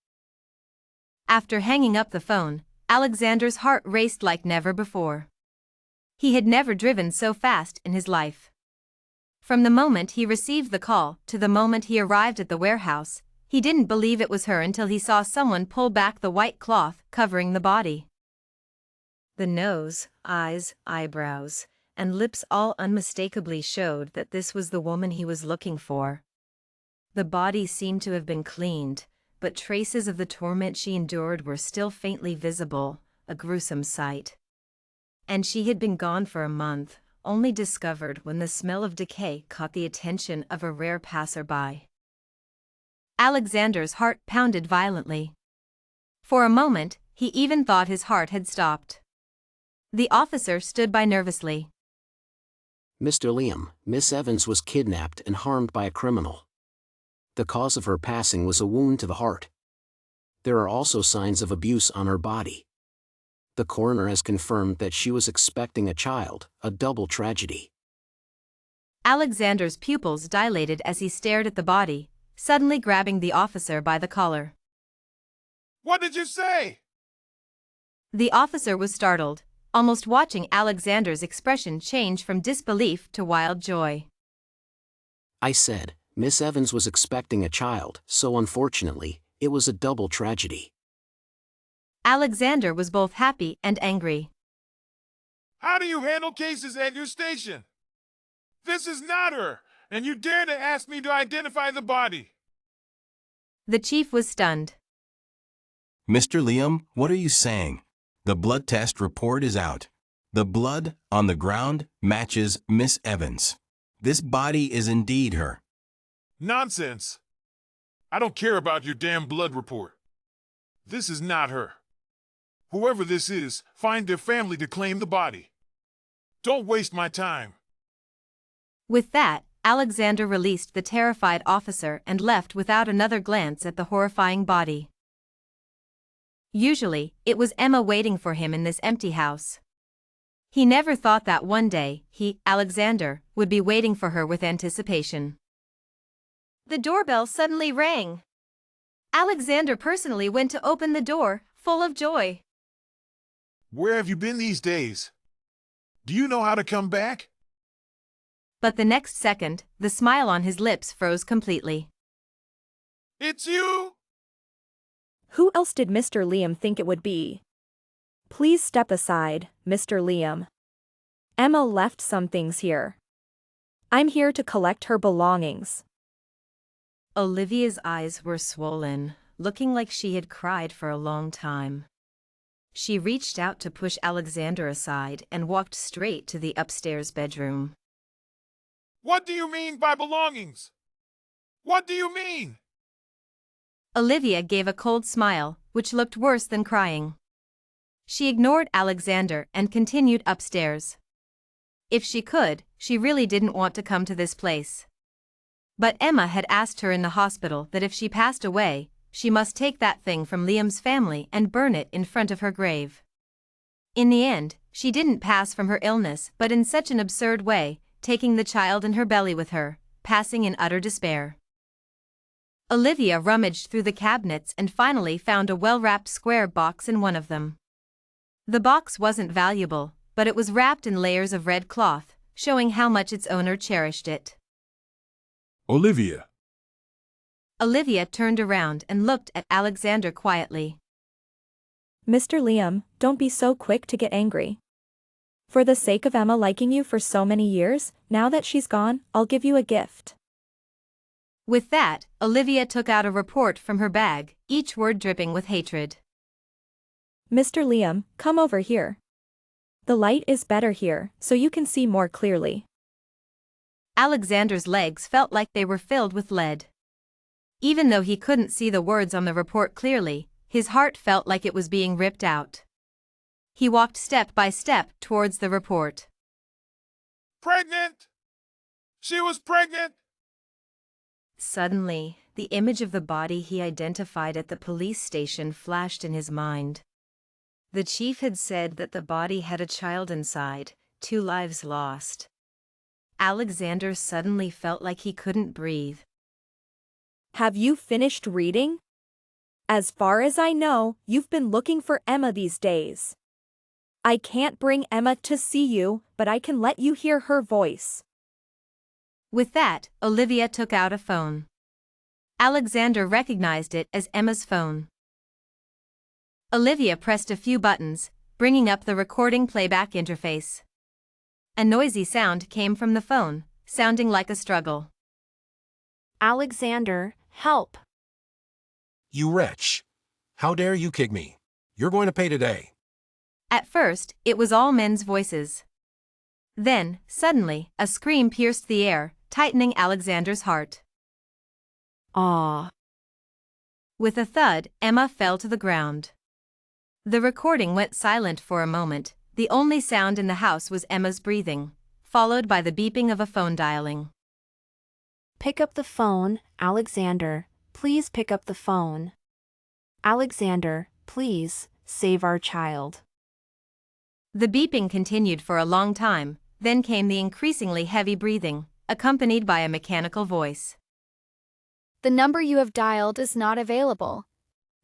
After hanging up the phone, Alexander's heart raced like never before. He had never driven so fast in his life. From the moment he received the call to the moment he arrived at the warehouse, He didn't believe it was her until he saw someone pull back the white cloth covering the body. The nose, eyes, eyebrows, and lips all unmistakably showed that this was the woman he was looking for. The body seemed to have been cleaned, but traces of the torment she endured were still faintly visible, a gruesome sight. And she had been gone for a month, only discovered when the smell of decay caught the attention of a rare passerby. Alexander's heart pounded violently. For a moment, he even thought his heart had stopped. The officer stood by nervously. Mr. Liam, Miss Evans was kidnapped and harmed by a criminal. The cause of her passing was a wound to the heart. There are also signs of abuse on her body. The coroner has confirmed that she was expecting a child, a double tragedy. Alexander's pupils dilated as he stared at the body, suddenly grabbing the officer by the collar. What did you say? The officer was startled, almost watching Alexander's expression change from disbelief to wild joy. I said, Miss Evans was expecting a child, so unfortunately, it was a double tragedy. Alexander was both happy and angry. How do you handle cases at your station? This is not her, and you dare to ask me to identify the body. The chief was stunned. Mr. Liam, what are you saying? The blood test report is out. The blood on the ground matches Miss Evans. This body is indeed her. Nonsense. I don't care about your damn blood report. This is not her. Whoever this is, find their family to claim the body. Don't waste my time. With that, Alexander released the terrified officer and left without another glance at the horrifying body. Usually, it was Emma waiting for him in this empty house. He never thought that one day he, Alexander, would be waiting for her with anticipation. The doorbell suddenly rang. Alexander personally went to open the door, full of joy. Where have you been these days? Do you know how to come back? But the next second, the smile on his lips froze completely. It's you? Who else did Mr. Liam think it would be? Please step aside, Mr. Liam. Emma left some things here. I'm here to collect her belongings. Olivia's eyes were swollen, looking like she had cried for a long time. She reached out to push Alexander aside and walked straight to the upstairs bedroom. What do you mean by belongings? What do you mean? Olivia gave a cold smile, which looked worse than crying. She ignored Alexander and continued upstairs. If she could, she really didn't want to come to this place. But Emma had asked her in the hospital that if she passed away, she must take that thing from Liam's family and burn it in front of her grave. In the end, she didn't pass from her illness but in such an absurd way, taking the child in her belly with her, passing in utter despair. Olivia rummaged through the cabinets and finally found a well-wrapped square box in one of them. The box wasn't valuable, but it was wrapped in layers of red cloth, showing how much its owner cherished it. Olivia. Olivia turned around and looked at Alexander quietly. Mr. Liam, don't be so quick to get angry. For the sake of Emma liking you for so many years, now that she's gone, I'll give you a gift. With that, Olivia took out a report from her bag, each word dripping with hatred. Mr. Liam, come over here. The light is better here, so you can see more clearly. Alexander's legs felt like they were filled with lead. Even though he couldn't see the words on the report clearly, his heart felt like it was being ripped out. He walked step by step towards the report. Pregnant! She was pregnant! Suddenly, the image of the body he identified at the police station flashed in his mind. The chief had said that the body had a child inside, 2 lives lost. Alexander suddenly felt like he couldn't breathe. Have you finished reading? As far as I know, you've been looking for Emma these days. I can't bring Emma to see you, but I can let you hear her voice. With that, Olivia took out a phone. Alexander recognized it as Emma's phone. Olivia pressed a few buttons, bringing up the recording playback interface. A noisy sound came from the phone, sounding like a struggle. Alexander, help. You wretch. How dare you kick me? You're going to pay today. At first, it was all men's voices. Then, suddenly, a scream pierced the air, tightening Alexander's heart. Ah. With a thud, Emma fell to the ground. The recording went silent for a moment. The only sound in the house was Emma's breathing, followed by the beeping of a phone dialing. Pick up the phone, Alexander. Please pick up the phone. Alexander, please, save our child. The beeping continued for a long time, then came the increasingly heavy breathing, accompanied by a mechanical voice. The number you have dialed is not available.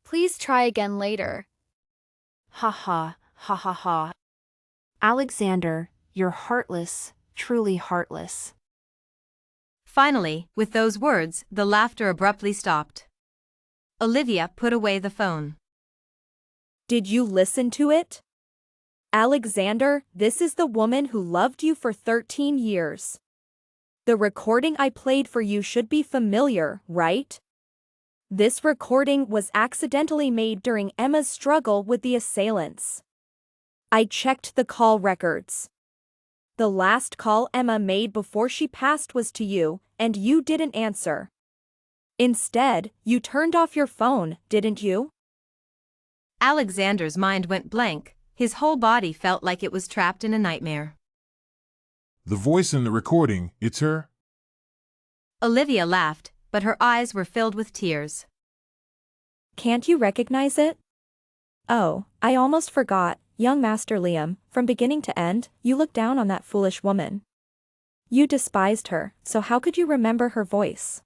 Please try again later. Ha ha, ha ha ha. Alexander, you're heartless, truly heartless. Finally, with those words, the laughter abruptly stopped. Olivia put away the phone. Did you listen to it? Alexander, this is the woman who loved you for 13 years. The recording I played for you should be familiar, right? This recording was accidentally made during Emma's struggle with the assailants. I checked the call records. The last call Emma made before she passed was to you, and you didn't answer. Instead, you turned off your phone, didn't you? Alexander's mind went blank. His whole body felt like it was trapped in a nightmare. The voice in the recording, it's her? Olivia laughed, but her eyes were filled with tears. Can't you recognize it? Oh, I almost forgot, young Master Liam, from beginning to end, you looked down on that foolish woman. You despised her, so how could you remember her voice?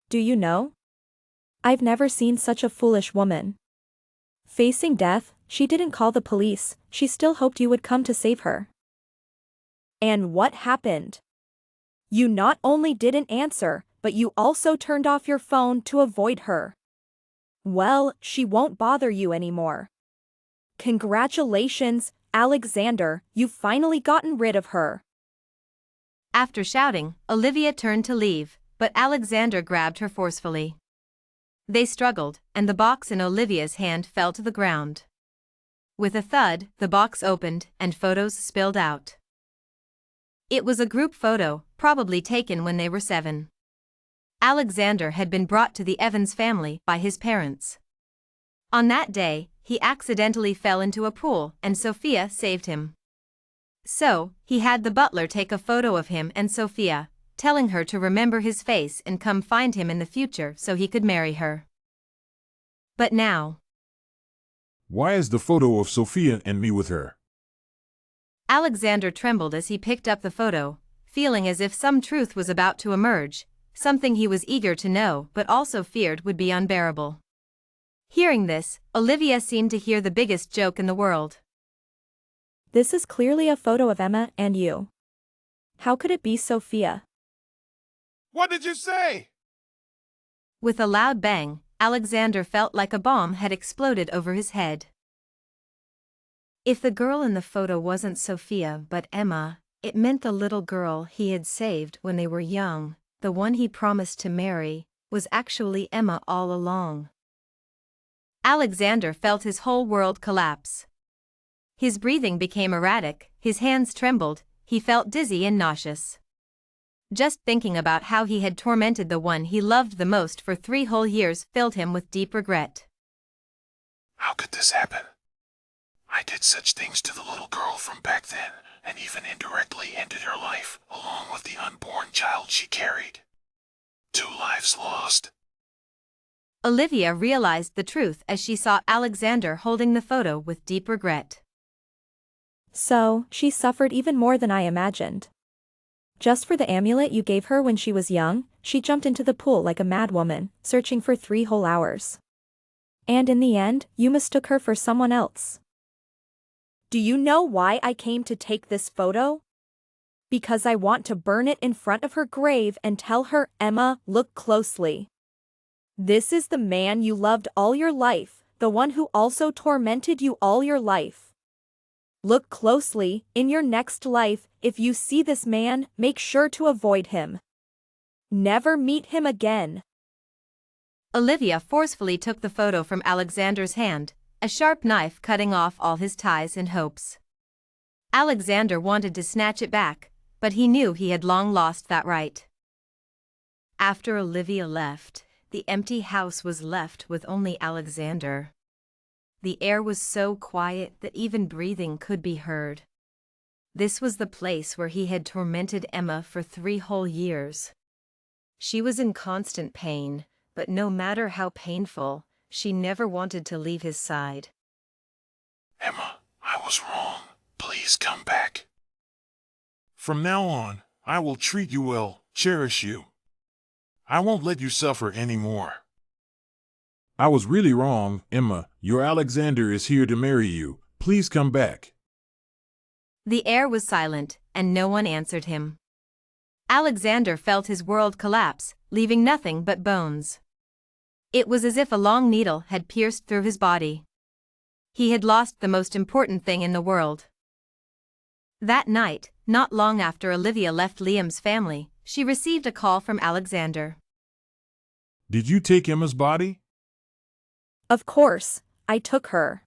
Do you know? I've never seen such a foolish woman. Facing death, she didn't call the police, she still hoped you would come to save her. And what happened? You not only didn't answer, but you also turned off your phone to avoid her. Well, she won't bother you anymore. Congratulations, Alexander, you've finally gotten rid of her. After shouting, Olivia turned to leave, but Alexander grabbed her forcefully. They struggled, and the box in Olivia's hand fell to the ground. With a thud, the box opened, and photos spilled out. It was a group photo, probably taken when they were 7. Alexander had been brought to the Evans family by his parents. On that day, he accidentally fell into a pool and Sophia saved him. So, he had the butler take a photo of him and Sophia, telling her to remember his face and come find him in the future so he could marry her. But now, Why is the photo of Sophia and me with her? Alexander trembled as he picked up the photo, feeling as if some truth was about to emerge, something he was eager to know but also feared would be unbearable. Hearing this, Olivia seemed to hear the biggest joke in the world. This is clearly a photo of Emma and you. How could it be Sophia? What did you say? With a loud bang, Alexander felt like a bomb had exploded over his head. If the girl in the photo wasn't Sophia but Emma, it meant the little girl he had saved when they were young, the one he promised to marry, was actually Emma all along. Alexander felt his whole world collapse. His breathing became erratic, his hands trembled, he felt dizzy and nauseous. Just thinking about how he had tormented the one he loved the most for 3 whole years filled him with deep regret. How could this happen? I did such things to the little girl from back then, and even indirectly ended her life, along with the unborn child she carried. 2 lives lost. Olivia realized the truth as she saw Alexander holding the photo with deep regret. So, she suffered even more than I imagined. Just for the amulet you gave her when she was young, she jumped into the pool like a mad woman, searching for 3 whole hours. And in the end, you mistook her for someone else. Do you know why I came to take this photo? Because I want to burn it in front of her grave and tell her, Emma, look closely. This is the man you loved all your life, the one who also tormented you all your life. Look closely, in your next life, if you see this man, make sure to avoid him. Never meet him again. Olivia forcefully took the photo from Alexander's hand, a sharp knife cutting off all his ties and hopes. Alexander wanted to snatch it back, but he knew he had long lost that right. After Olivia left, the empty house was left with only Alexander. The air was so quiet that even breathing could be heard. This was the place where he had tormented Emma for 3 whole years. She was in constant pain, but no matter how painful, she never wanted to leave his side. Emma, I was wrong. Please come back. From now on, I will treat you well, cherish you. I won't let you suffer anymore. I was really wrong, Emma. Your Alexander is here to marry you. Please come back. The air was silent, and no one answered him. Alexander felt his world collapse, leaving nothing but bones. It was as if a long needle had pierced through his body. He had lost the most important thing in the world. That night, not long after Olivia left Liam's family, she received a call from Alexander. Did you take Emma's body? Of course, I took her.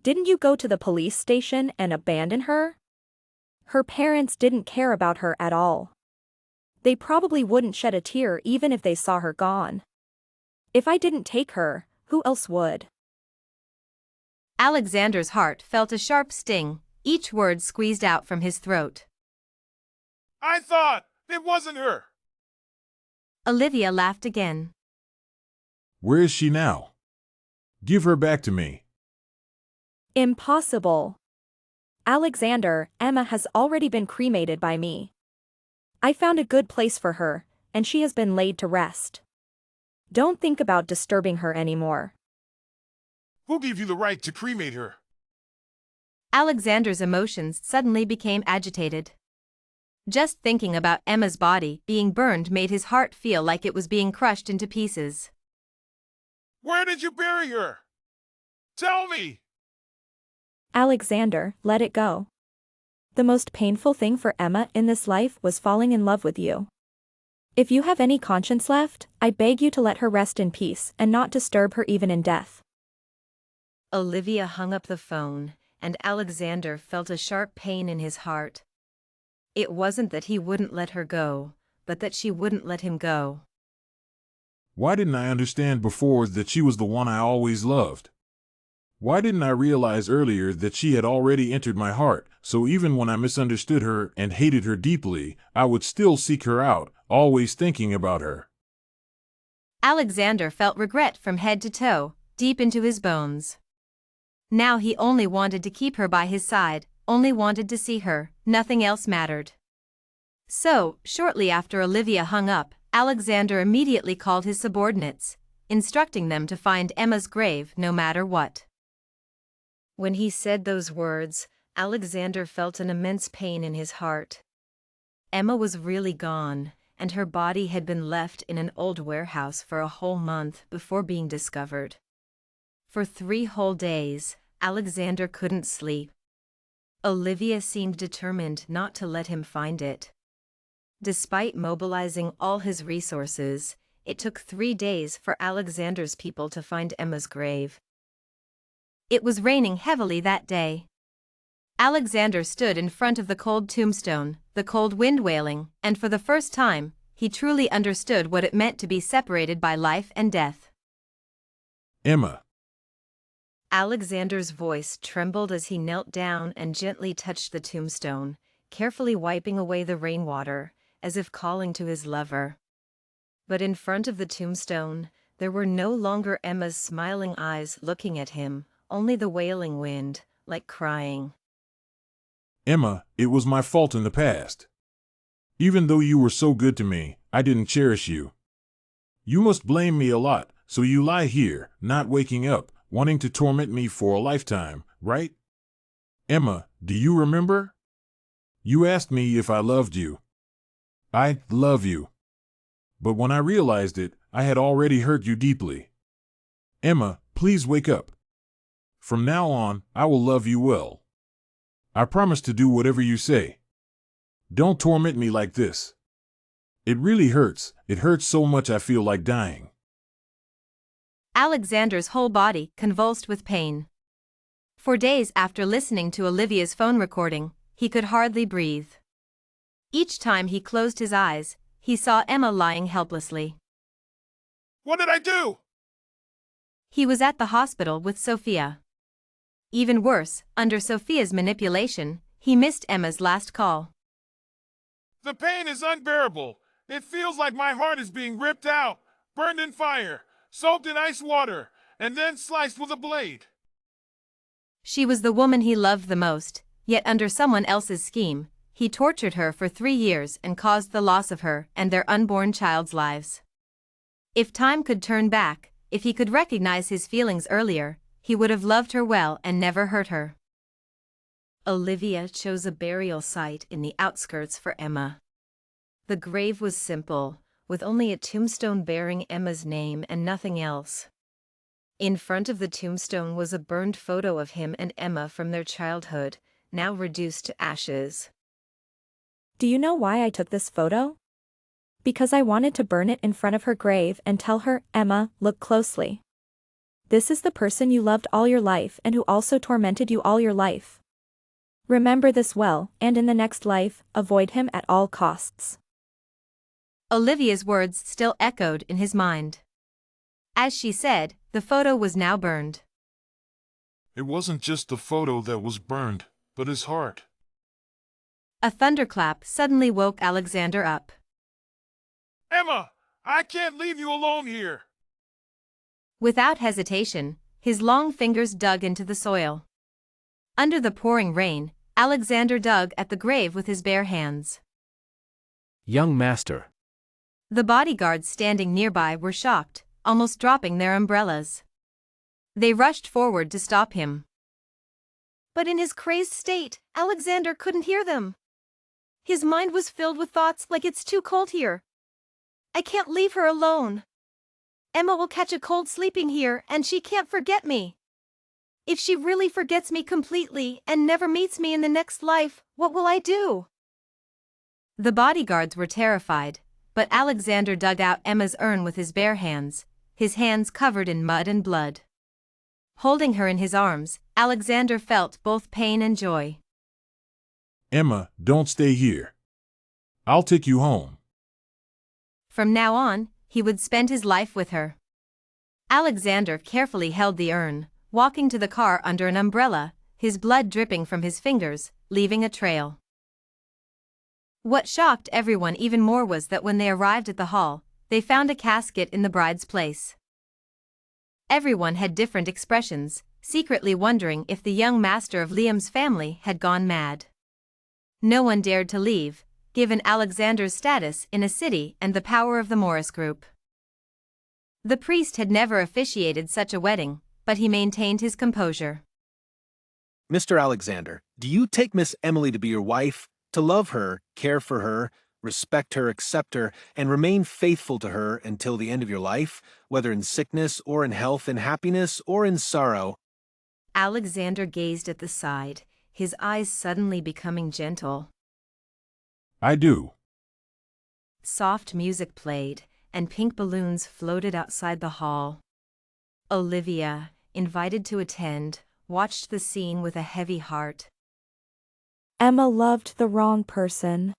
Didn't you go to the police station and abandon her? Her parents didn't care about her at all. They probably wouldn't shed a tear even if they saw her gone. If I didn't take her, who else would? Alexander's heart felt a sharp sting, each word squeezed out from his throat. I thought it wasn't her. Olivia laughed again. Where is she now? Give her back to me. Impossible. Alexander, Emma has already been cremated by me. I found a good place for her, and she has been laid to rest. Don't think about disturbing her anymore. Who gave you the right to cremate her? Alexander's emotions suddenly became agitated. Just thinking about Emma's body being burned made his heart feel like it was being crushed into pieces. Where did you bury her? Tell me! Alexander, let it go. The most painful thing for Emma in this life was falling in love with you. If you have any conscience left, I beg you to let her rest in peace and not disturb her even in death. Olivia hung up the phone, and Alexander felt a sharp pain in his heart. It wasn't that he wouldn't let her go, but that she wouldn't let him go. Why didn't I understand before that she was the one I always loved? Why didn't I realize earlier that she had already entered my heart, so even when I misunderstood her and hated her deeply, I would still seek her out, always thinking about her? Alexander felt regret from head to toe, deep into his bones. Now he only wanted to keep her by his side, only wanted to see her, nothing else mattered. So, shortly after Olivia hung up, Alexander immediately called his subordinates, instructing them to find Emma's grave no matter what. When he said those words, Alexander felt an immense pain in his heart. Emma was really gone, and her body had been left in an old warehouse for a whole month before being discovered. For 3 whole days, Alexander couldn't sleep. Olivia seemed determined not to let him find it. Despite mobilizing all his resources, it took 3 days for Alexander's people to find Emma's grave. It was raining heavily that day. Alexander stood in front of the cold tombstone, the cold wind wailing, and for the first time, he truly understood what it meant to be separated by life and death. Emma. Alexander's voice trembled as he knelt down and gently touched the tombstone, carefully wiping away the rainwater, as if calling to his lover. But in front of the tombstone, there were no longer Emma's smiling eyes looking at him, only the wailing wind, like crying. Emma, it was my fault in the past. Even though you were so good to me, I didn't cherish you. You must blame me a lot, so you lie here, not waking up, wanting to torment me for a lifetime, right? Emma, do you remember? You asked me if I loved you. I love you. But when I realized it, I had already hurt you deeply. Emma, please wake up. From now on, I will love you well. I promise to do whatever you say. Don't torment me like this. It really hurts. It hurts so much I feel like dying. Alexander's whole body convulsed with pain. For days after listening to Olivia's phone recording, he could hardly breathe. Each time he closed his eyes, he saw Emma lying helplessly. What did I do? He was at the hospital with Sophia. Even worse, under Sophia's manipulation, he missed Emma's last call. The pain is unbearable. It feels like my heart is being ripped out, burned in fire, soaked in ice water, and then sliced with a blade. She was the woman he loved the most, yet under someone else's scheme, he tortured her for 3 years and caused the loss of her and their unborn child's lives. If time could turn back, if he could recognize his feelings earlier, he would have loved her well and never hurt her. Olivia chose a burial site in the outskirts for Emma. The grave was simple, with only a tombstone bearing Emma's name and nothing else. In front of the tombstone was a burned photo of him and Emma from their childhood, now reduced to ashes. Do you know why I took this photo? Because I wanted to burn it in front of her grave and tell her, Emma, look closely. This is the person you loved all your life and who also tormented you all your life. Remember this well, and in the next life, avoid him at all costs. Olivia's words still echoed in his mind. As she said, the photo was now burned. It wasn't just the photo that was burned, but his heart. A thunderclap suddenly woke Alexander up. Emma, I can't leave you alone here. Without hesitation, his long fingers dug into the soil. Under the pouring rain, Alexander dug at the grave with his bare hands. Young master. The bodyguards standing nearby were shocked, almost dropping their umbrellas. They rushed forward to stop him. But in his crazed state, Alexander couldn't hear them. His mind was filled with thoughts like it's too cold here. I can't leave her alone. Emma will catch a cold sleeping here and she can't forget me. If she really forgets me completely and never meets me in the next life, what will I do? The bodyguards were terrified, but Alexander dug out Emma's urn with his bare hands, his hands covered in mud and blood. Holding her in his arms, Alexander felt both pain and joy. Emma, don't stay here. I'll take you home. From now on, he would spend his life with her. Alexander carefully held the urn, walking to the car under an umbrella, his blood dripping from his fingers, leaving a trail. What shocked everyone even more was that when they arrived at the hall, they found a casket in the bride's place. Everyone had different expressions, secretly wondering if the young master of Liam's family had gone mad. No one dared to leave, given Alexander's status in a city and the power of the Morris Group. The priest had never officiated such a wedding, but he maintained his composure. Mr. Alexander, do you take Miss Emily to be your wife, to love her, care for her, respect her, accept her, and remain faithful to her until the end of your life, whether in sickness or in health, in happiness or in sorrow? Alexander gazed at the side, his eyes suddenly becoming gentle. I do. Soft music played, and pink balloons floated outside the hall. Olivia, invited to attend, watched the scene with a heavy heart. Emma loved the wrong person.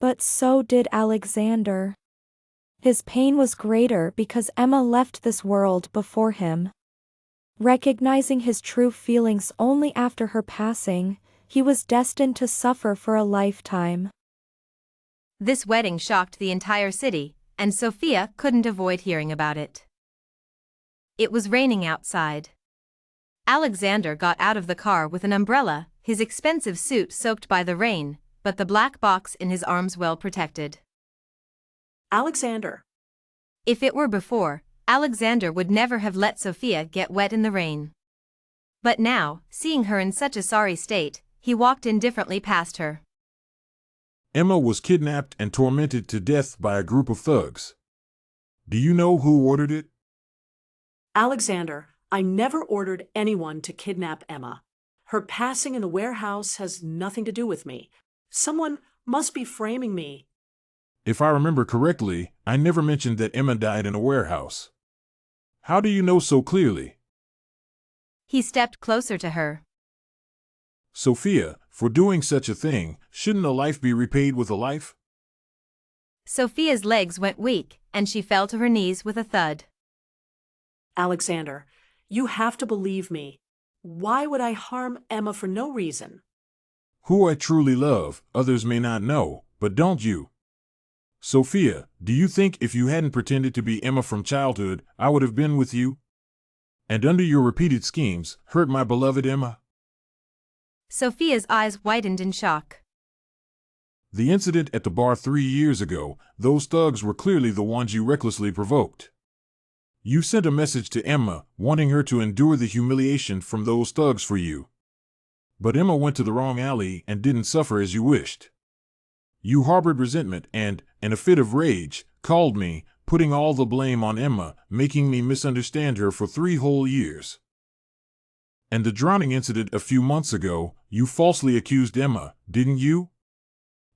But so did Alexander. His pain was greater because Emma left this world before him. Recognizing his true feelings only after her passing, he was destined to suffer for a lifetime. This wedding shocked the entire city, and Sophia couldn't avoid hearing about it. It was raining outside. Alexander got out of the car with an umbrella, his expensive suit soaked by the rain, but the black box in his arms well protected. Alexander. If it were before, Alexander would never have let Sophia get wet in the rain. But now, seeing her in such a sorry state, he walked indifferently past her. Emma was kidnapped and tormented to death by a group of thugs. Do you know who ordered it? Alexander, I never ordered anyone to kidnap Emma. Her passing in the warehouse has nothing to do with me. Someone must be framing me. If I remember correctly, I never mentioned that Emma died in a warehouse. How do you know so clearly? He stepped closer to her. Sophia, for doing such a thing, shouldn't a life be repaid with a life? Sophia's legs went weak, and she fell to her knees with a thud. Alexander, you have to believe me. Why would I harm Emma for no reason? Who I truly love, others may not know, but don't you? Sophia, do you think if you hadn't pretended to be Emma from childhood, I would have been with you? And under your repeated schemes, hurt my beloved Emma? Sophia's eyes widened in shock. The incident at the bar 3 years ago, those thugs were clearly the ones you recklessly provoked. You sent a message to Emma, wanting her to endure the humiliation from those thugs for you. But Emma went to the wrong alley and didn't suffer as you wished. You harbored resentment and, in a fit of rage, called me, putting all the blame on Emma, making me misunderstand her for 3 whole years. And the drowning incident a few months ago, you falsely accused Emma, didn't you?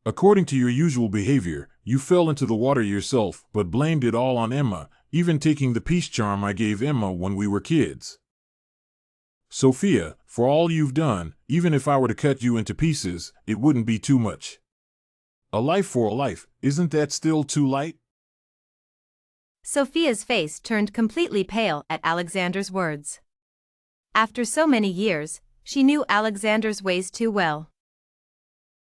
According to your usual behavior, you fell into the water yourself, but blamed it all on Emma, even taking the peace charm I gave Emma when we were kids. Sophia, for all you've done, even if I were to cut you into pieces, it wouldn't be too much. A life for a life, isn't that still too light? Sophia's face turned completely pale at Alexander's words. After so many years, she knew Alexander's ways too well.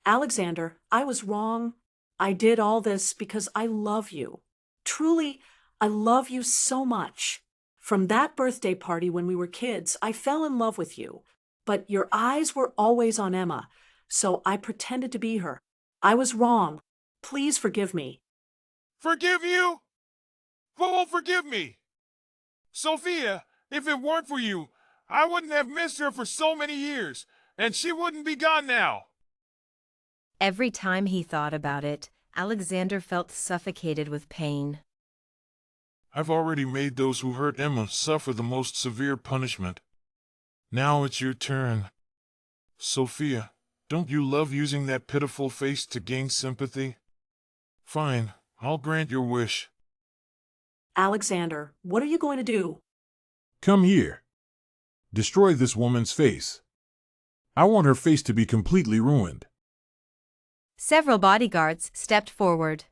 Alexander, I was wrong. I did all this because I love you. Truly, I love you so much. From that birthday party when we were kids, I fell in love with you. But your eyes were always on Emma, so I pretended to be her. I was wrong. Please forgive me. Forgive you? Who will forgive me? Sophia, if it weren't for you, I wouldn't have missed her for so many years, and she wouldn't be gone now. Every time he thought about it, Alexander felt suffocated with pain. I've already made those who hurt Emma suffer the most severe punishment. Now it's your turn. Sophia, don't you love using that pitiful face to gain sympathy? Fine, I'll grant your wish. Alexander, what are you going to do? Come here. Destroy this woman's face. I want her face to be completely ruined. Several bodyguards stepped forward.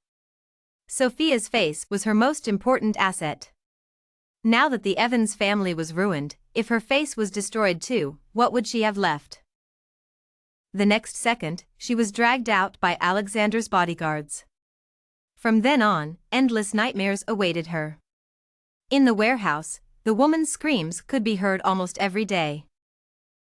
Sophia's face was her most important asset. Now that the Evans family was ruined, if her face was destroyed too, what would she have left? The next second, she was dragged out by Alexander's bodyguards. From then on, endless nightmares awaited her. In the warehouse, the woman's screams could be heard almost every day.